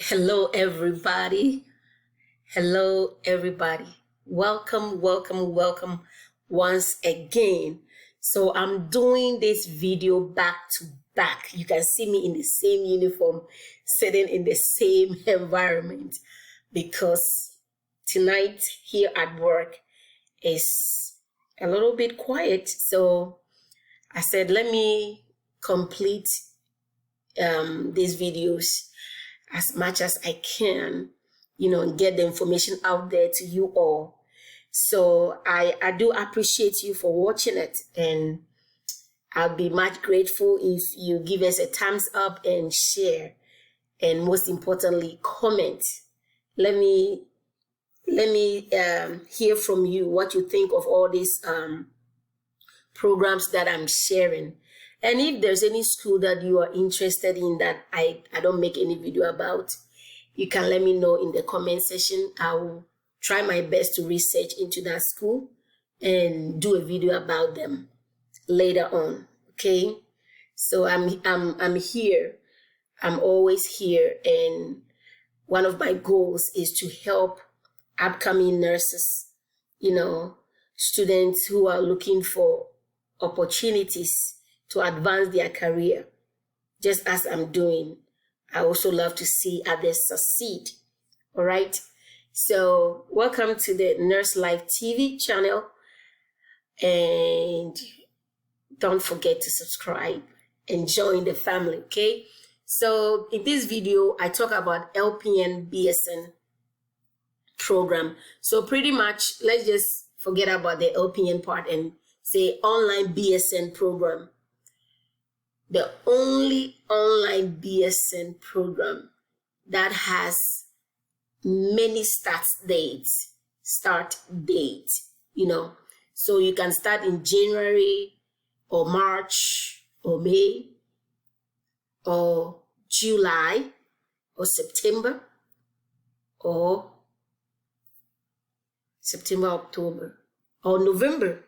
Hello, everybody. Hello, everybody. Welcome once again. So I'm doing this video back to back. You can see me in the same uniform, sitting in the same environment because tonight here at work is a little bit quiet. So I said, let me complete these videos as much as I can, and get the information out there to you all. So I do appreciate you for watching it, and I'll be much grateful if you give us a thumbs up and share, and most importantly, comment. Let me hear from you what you think of all these programs that I'm sharing. And if there's any school that you are interested in that I don't make any video about, you can let me know in the comment section. I will try my best to research into that school and do a video about them later on. Okay? So I'm here. I'm always here, and one of my goals is to help upcoming nurses, students who are looking for opportunities to advance their career, just as I'm doing. I also love to see others succeed. All right. So welcome to the Nurse Life TV channel. And don't forget to subscribe and join the family. Okay. So in this video, I talk about LPN BSN program. So pretty much, let's just forget about the LPN part and say online BSN program. The only online BSN program that has many start dates. So you can start in January or March or May or July or September, October or November.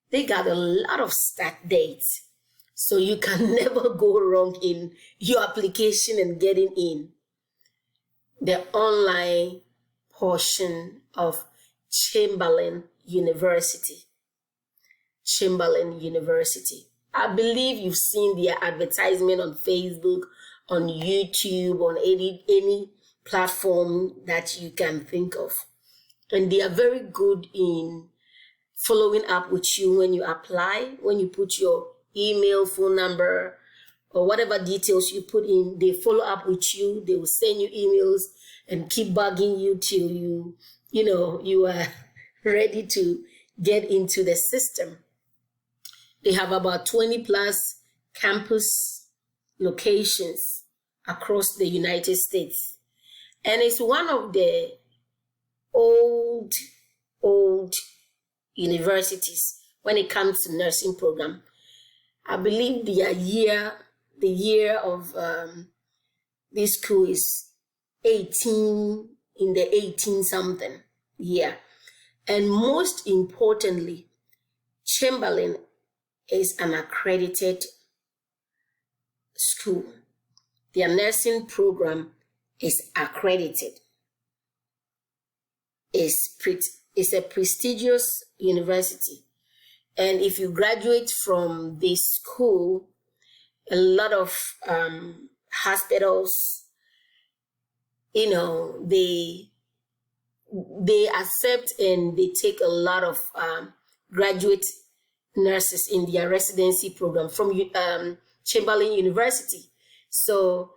They got a lot of start dates. So you can never go wrong in your application and getting in. The online portion of Chamberlain University. Chamberlain University. I believe you've seen their advertisement on Facebook, on YouTube, on any platform that you can think of. And they are very good in following up with you when you apply, when you put your email, phone number, or whatever details you put in. They follow up with you. They will send you emails and keep bugging you till you are ready to get into the system. They have about 20 plus campus locations across the United States. And it's one of the old universities when it comes to nursing program. I believe the year of this school is 18 something year. And most importantly, Chamberlain is an accredited school. Their nursing program is accredited. It's a prestigious university. And if you graduate from this school, a lot of hospitals, they accept and they take a lot of graduate nurses in their residency program from Chamberlain University. So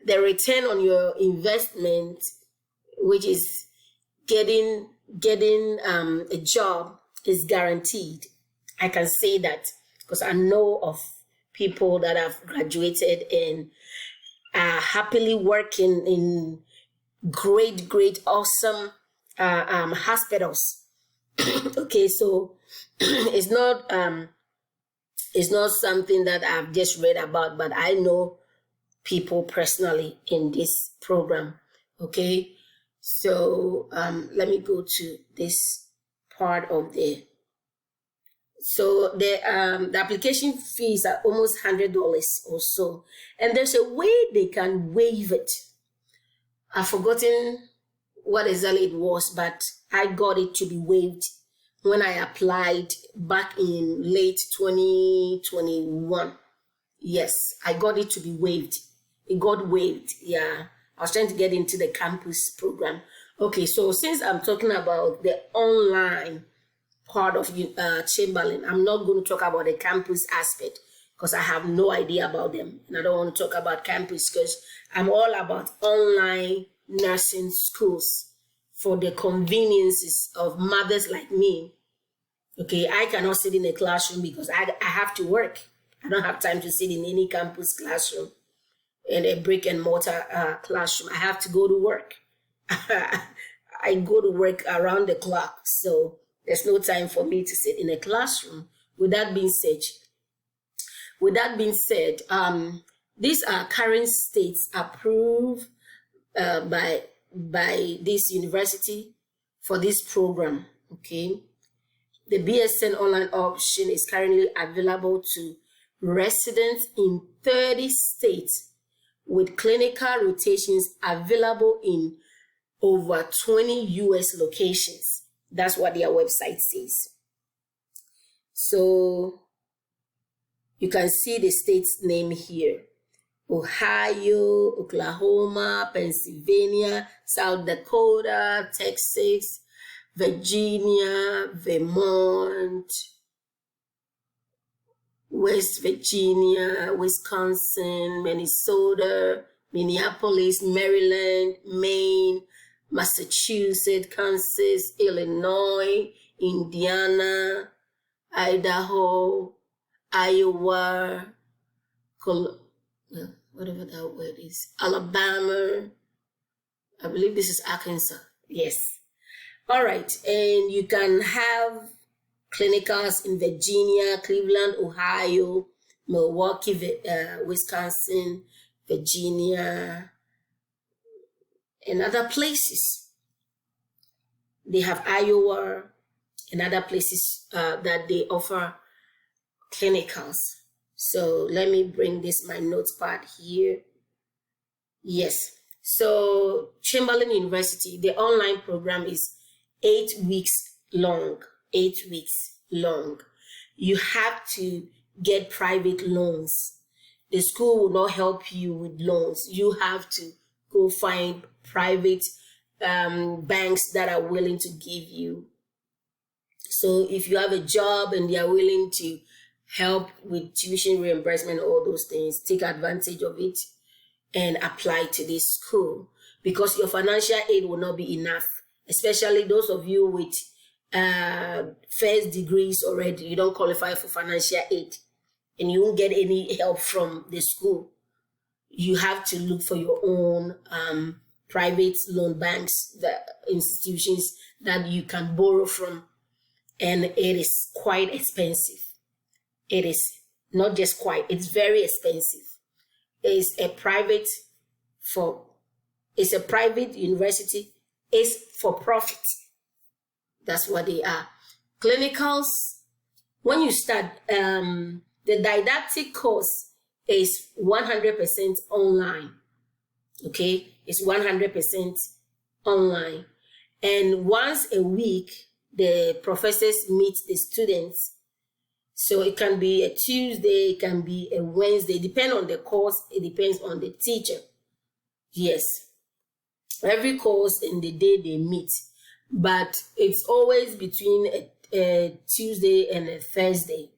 the return on your investment, which is getting a job, is guaranteed. I can say that because I know of people that have graduated and are happily working in great, awesome hospitals. Okay, so it's not something that I've just read about, but I know people personally in this program. Okay, so let me go to this part of the. So the application fees are almost $100 or so, and there's a way they can waive it. I've forgotten what exactly it was, but I got it to be waived when I applied back in late 2021. Yes, I got it to be waived. It got waived. Yeah, I was trying to get into the campus program. Okay, so since I'm talking about the online part of Chamberlain, I'm not going to talk about the campus aspect because I have no idea about them. And I don't want to talk about campus because I'm all about online nursing schools for the conveniences of mothers like me. Okay, I cannot sit in a classroom because I have to work. I don't have time to sit in any campus classroom, in a brick and mortar classroom. I have to go to work. I go to work around the clock, so there's no time for me to sit in a classroom. With that being said, these are current states approved by this university for this program. Okay, the BSN online option is currently available to residents in 30 states with clinical rotations available in over 20 US locations. That's what their website says. So you can see the state's name here: Ohio, Oklahoma, Pennsylvania, South Dakota, Texas, Virginia, Vermont, West Virginia, Wisconsin, Minnesota, Minneapolis, Maryland, Maine, Massachusetts, Kansas, Illinois, Indiana, Idaho, Iowa, whatever that word is, Alabama. I believe this is Arkansas. Yes. All right. And you can have clinicals in Virginia, Cleveland, Ohio, Milwaukee, Wisconsin, Virginia, and other places. They have Iowa and other places that they offer clinicals. So let me bring this, my notes part here. Yes. So Chamberlain University, the online program is 8 weeks long. 8 weeks long. You have to get private loans. The school will not help you with loans. You have to go find private banks that are willing to give you. So if you have a job and they are willing to help with tuition reimbursement, all those things, take advantage of it and apply to this school, because your financial aid will not be enough, especially those of you with first degrees already. You don't qualify for financial aid and you won't get any help from the school. You have to look for your own private loan banks, the institutions that you can borrow from, and it is quite expensive. It is not just quite, it's very expensive. It's a private university, it's for profit. That's what they are. Clinicals, when you start, the didactic course is 100% online. Okay, it's 100% online. And once a week, the professors meet the students. So it can be a Tuesday, it can be a Wednesday, depend on the course, it depends on the teacher. Yes, every course in the day they meet, but it's always between a Tuesday and a Thursday.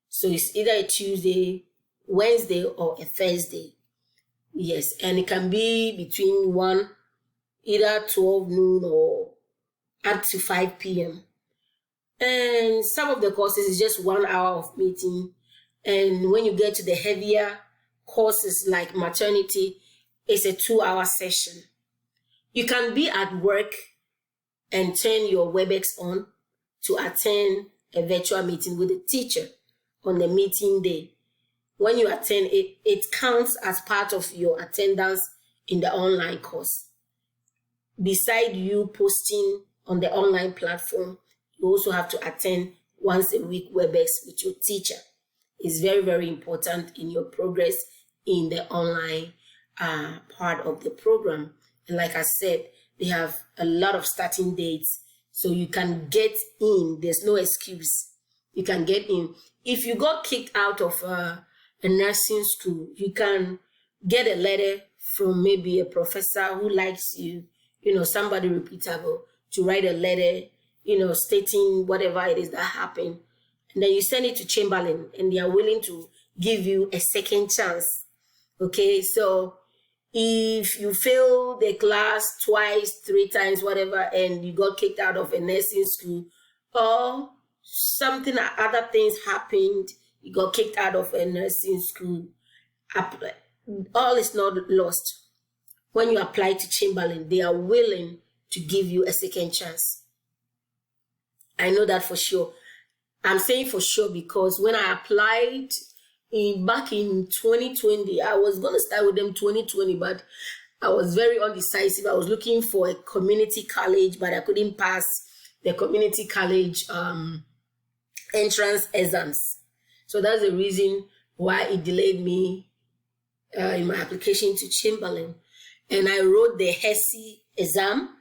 So it's either a Tuesday, Wednesday, or a Thursday. Yes, and it can be between either 12 noon or up to 5 p.m. And some of the courses is just 1 hour of meeting. And when you get to the heavier courses like maternity, it's a 2-hour session. You can be at work and turn your WebEx on to attend a virtual meeting with the teacher on the meeting day. When you attend it, it counts as part of your attendance in the online course. Beside you posting on the online platform, you also have to attend once a week WebEx with your teacher. It's very, very important in your progress in the online part of the program. And like I said, they have a lot of starting dates. So you can get in. There's no excuse. You can get in. If you got kicked out of a nursing school, you can get a letter from maybe a professor who likes you, somebody reputable, to write a letter, stating whatever it is that happened. And then you send it to Chamberlain, and they are willing to give you a second chance. Okay, so if you fail the class twice, 3 times, whatever, and you got kicked out of a nursing school, or something, other things happened, you got kicked out of a nursing school, all is not lost. When you apply to Chamberlain, they are willing to give you a second chance. I know that for sure. I'm saying for sure because when I applied back in 2020, I was going to start with them 2020, but I was very undecisive. I was looking for a community college, but I couldn't pass the community college entrance exams. So that's the reason why it delayed me in my application to Chamberlain. And I wrote the HESI exam.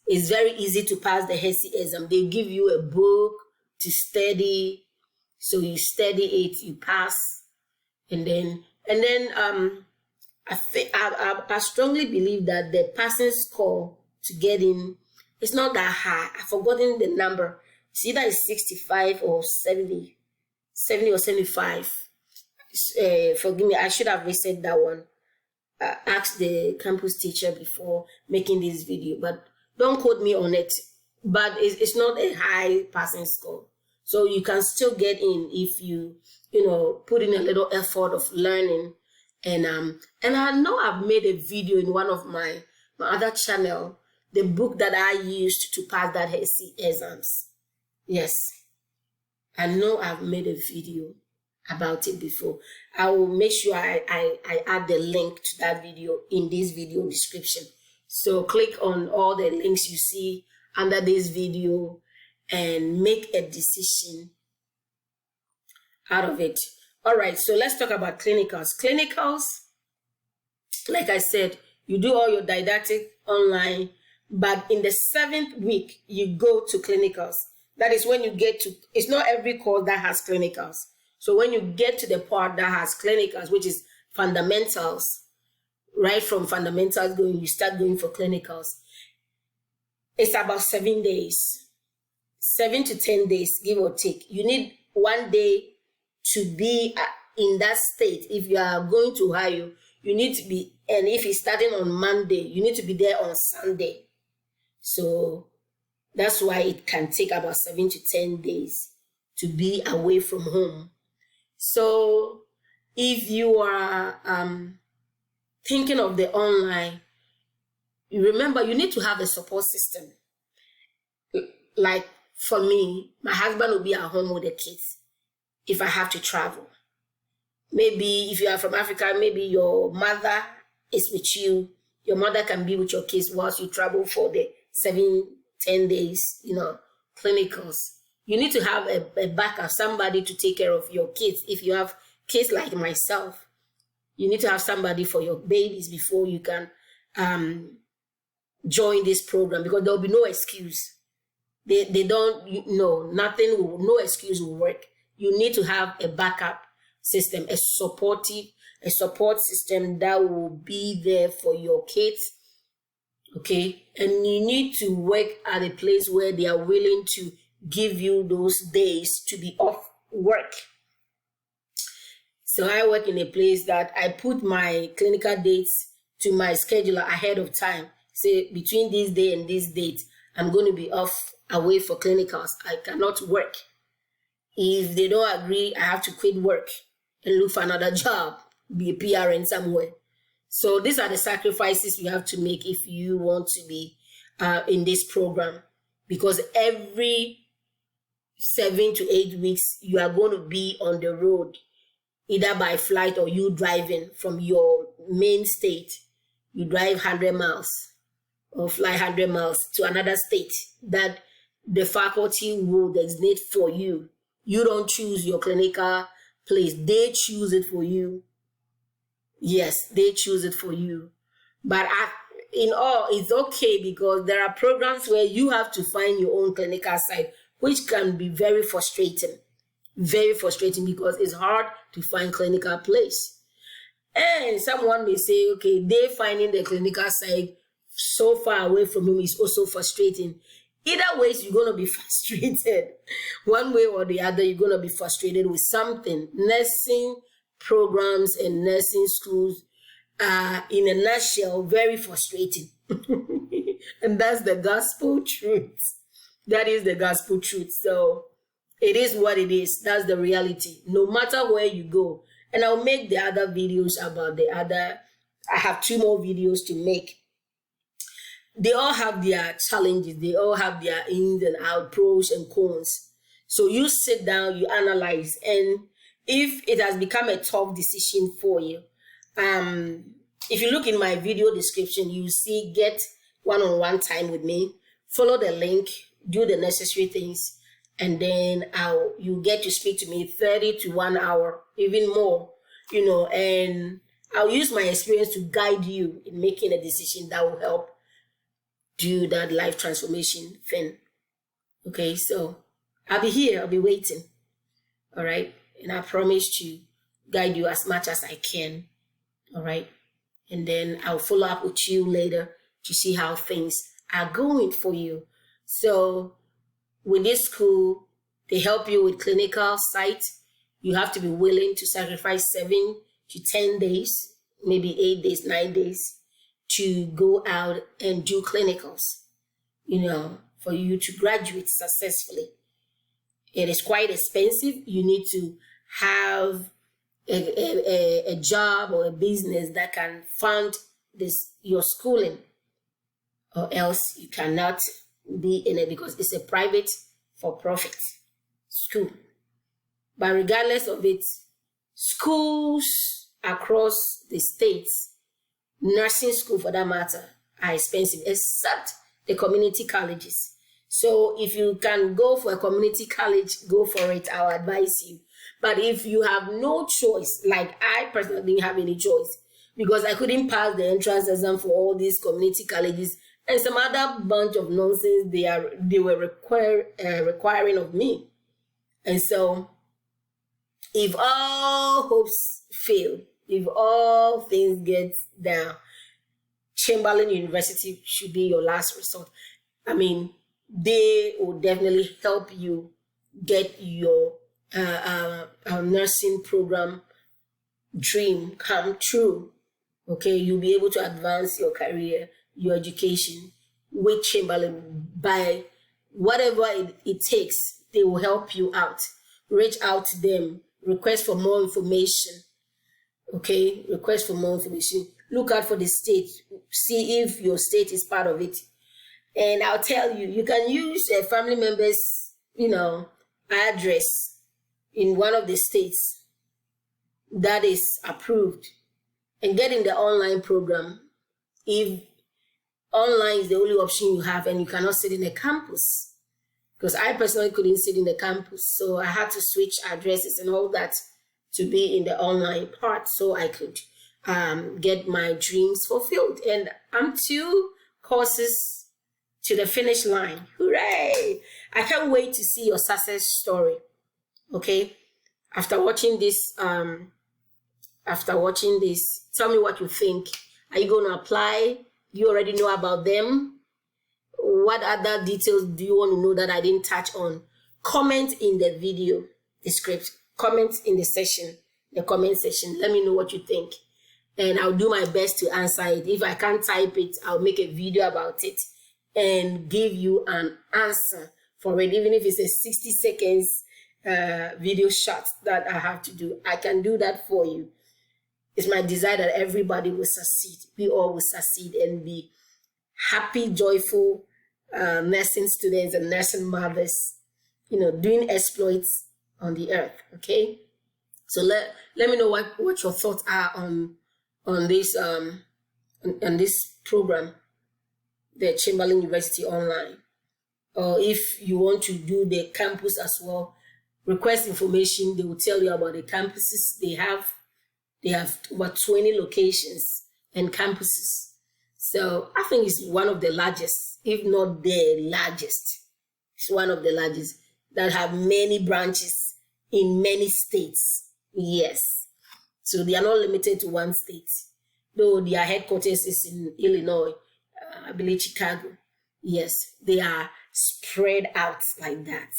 It's very easy to pass the HESI exam. They give you a book to study. So you study it, you pass. And then I strongly believe that the passing score to get in is not that high. I've forgotten the number. It's either 65 or 70 or 75. Forgive me, I should have reset that one. Asked the campus teacher before making this video, but don't quote me on it. But it's not a high passing score. So you can still get in if you put in a little effort of learning. And I know I've made a video in one of my other channel, the book that I used to pass that HESI exams. Yes, I know I've made a video about it before. I will make sure I add the link to that video in this video description. So click on all the links you see under this video and make a decision out of it. All right, so let's talk about clinicals. Clinicals, like I said, you do all your didactic online, but in the 7th week, you go to clinicals. That is when you get to, it's not every course that has clinicals. So when you get to the part that has clinicals, which is fundamentals, right from fundamentals you start going for clinicals. It's about 7 days, 7 to 10 days, give or take. You need 1 day to be in that state. If you are going to Ohio, you need to be, and if it's starting on Monday, you need to be there on Sunday. So that's why it can take about 7 to 10 days to be away from home. So if you are thinking of the online, remember you need to have a support system. Like for me, my husband will be at home with the kids if I have to travel. Maybe if you are from Africa, maybe your mother is with you. Your mother can be with your kids whilst you travel for the 7-10 days, clinicals. You need to have a backup, somebody to take care of your kids. If you have kids like myself, you need to have somebody for your babies before you can join this program, because there will be no excuse. They don't, no excuse will work. You need to have a backup system, a support system that will be there for your kids. Okay, and you need to work at a place where they are willing to give you those days to be off work. So I work in a place that I put my clinical dates to my scheduler ahead of time. Say between this day and this date, I'm going to be away for clinicals. I cannot work. If they don't agree, I have to quit work and look for another job, be a PRN somewhere. So these are the sacrifices you have to make if you want to be in this program, because every 7 to 8 weeks, you are going to be on the road, either by flight or you driving from your main state. You drive 100 miles or fly 100 miles to another state that the faculty will designate for you. You don't choose your clinical place. They choose it for you. Yes, they choose it for you. But in all, it's okay because there are programs where you have to find your own clinical site, which can be very frustrating because it's hard to find clinical place. And someone may say, okay, they finding the clinical site so far away from him is also frustrating. Either ways, you're going to be frustrated. One way or the other, you're going to be frustrated with something. Nursing programs and nursing schools are, in a nutshell, very frustrating. And that's the gospel truth. That is the gospel truth. So it is what it is. That's the reality. No matter where you go. And I'll make the other videos about the other. I have 2 more videos to make. They all have their challenges. They all have their ins and outs, pros and cons. So you sit down, you analyze. And if it has become a tough decision for you, if you look in my video description, you see get one-on-one time with me. Follow the link, do the necessary things, and then you get to speak to me 30 to 1 hour, even more, and I'll use my experience to guide you in making a decision that will help do that life transformation thing. Okay, so I'll be here, I'll be waiting. All right, and I promise to guide you as much as I can. All right, and then I'll follow up with you later to see how things are going for you. So with this school, they help you with clinical sites. You have to be willing to sacrifice 7 to 10 days, maybe 8 days, 9 days, to go out and do clinicals, for you to graduate successfully. It is quite expensive. You need to have a job or a business that can fund your schooling, or else you cannot be in it because it's a private for-profit school. But regardless of it, schools across the states, nursing school for that matter, are expensive, except the community colleges. So if you can go for a community college, go for it. I'll advise you. But if you have no choice, like I personally didn't have any choice, because I couldn't pass the entrance exam for all these community colleges and some other bunch of nonsense they were requiring of me. And so if all hopes fail, if all things get down, Chamberlain University should be your last resort. I mean, they will definitely help you get your nursing program dream come true. Okay, you'll be able to advance your career, your education with Chamberlain by whatever it takes. They will help you out. Reach out to them. Request for more information. Okay, request for more information. Look out for the state. See if your state is part of it. And I'll tell you, you can use a family member's, address in one of the states that is approved and get in the online program. If online is the only option you have and you cannot sit in a campus, because I personally couldn't sit in the campus, so I had to switch addresses and all that to be in the online part so I could get my dreams fulfilled. And I'm 2 courses to the finish line. Hooray! I can't wait to see your success story. Okay? After watching this, tell me what you think. Are you going to apply? You already know about them? What other details do you want to know that I didn't touch on? Comment in the video description. Comment in the comment section. Let me know what you think. And I'll do my best to answer it. If I can't type it, I'll make a video about it and give you an answer for it. Even if it's a 60 seconds video shot that I have to do, I can do that for you. It's my desire that everybody will succeed. We all will succeed and be happy, joyful nursing students and nursing mothers, doing exploits on the earth. Okay, so let me know what your thoughts are on this program, the Chamberlain University Online. Or if you want to do the campus as well, request information. They will tell you about the campuses they have. They have over 20 locations and campuses. So I think it's one of the largest, if not the largest. It's one of the largest that have many branches in many states. Yes. So they are not limited to one state. Though their headquarters is in Illinois, I believe Chicago. Yes, they are spread out like that.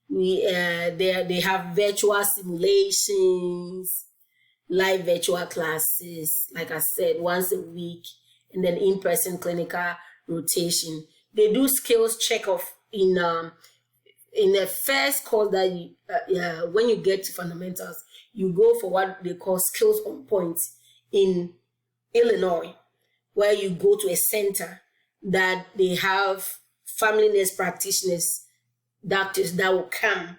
They have virtual simulations, live virtual classes, like I said, once a week, and then in-person clinical rotation. They do skills check-off in the first course that you, when you get to fundamentals, you go for what they call skills on point in Illinois, where you go to a center that they have family nurse practitioners, doctors that will come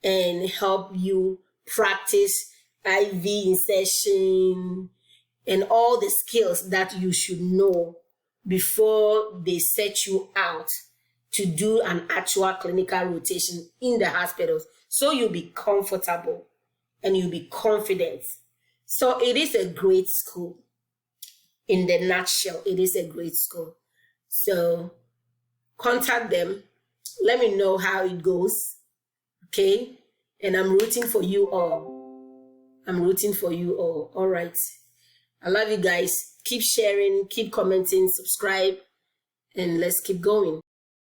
and help you practice IV insertion and all the skills that you should know before they set you out to do an actual clinical rotation in the hospitals. So you'll be comfortable and you'll be confident. So it is a great school. In the nutshell, it is a great school. So contact them. Let me know how it goes. Okay? And I'm rooting for you all. I'm rooting for you all. All right. I love you guys. Keep sharing, keep commenting, subscribe, and let's keep going.